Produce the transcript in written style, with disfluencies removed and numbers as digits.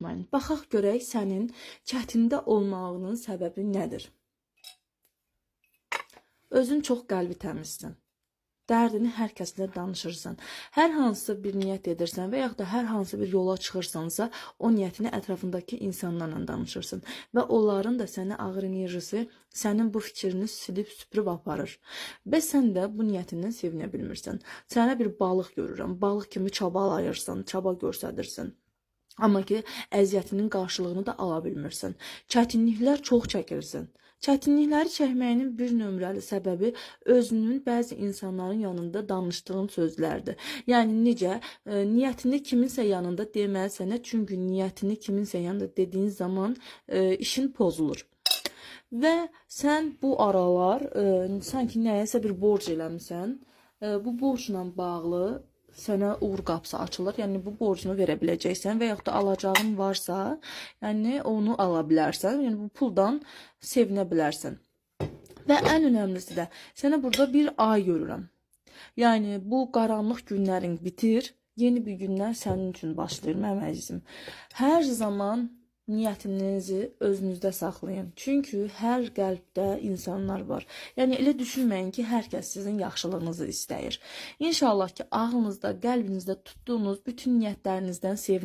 Baxaq görək sənin çətində olmağının səbəbi nədir? Özün çox qəlbi təmizsən. Dərdini hər kəslə danışırsan. Hər hansı bir niyyət edirsən və yaxud da hər hansı bir yola çıxırsansa, o niyyətini ətrafındakı insanlarla danışırsan və onların da sənə ağır enerjisi sənin bu fikrini silib süpürüb aparır. Və sən də bu niyyətindən sevinə bilmirsən. Sənə bir balıq görürəm. Balıq kimi çabalayırsan, çaba göstərirsən. Amma ki, əziyyətinin qarşılığını da ala bilmirsən. Çətinliklər çox çəkirsən. Çətinlikləri çəkməyinin bir nömrəli səbəbi özünün bəzi insanların yanında danışdığın sözlərdir. Yəni necə? Niyyətini kiminsə yanında deməlisən, çünki niyyətini kiminsə yanında dediyin zaman işin pozulur. Və sən bu aralar sanki nəyəsə bir borc eləmisən. Bu borcla bağlı sənə uğur qapısı açılır. Yəni bu borcunu verə biləcəksən və yaxud da alacağın varsa, yəni onu ala bilərsən. Yəni bu puldan sevinə bilərsən. Və ən önəmlisi də sənə burada bir ay görürəm. Yəni bu qaranlıq günlərin bitir, yeni bir günlər sənin üçün başlayır mənim əzizim. Hər zaman niyyətinizi özünüzdə saxlayın. Çünki hər qəlbdə insanlar var. Yəni elə düşünməyin ki, hər kəs sizin yaxşılığınızı istəyir. İnşallah ki, ağlınızda, qəlbinizdə tutduğunuz bütün niyyətlərinizdən sevinəsiniz.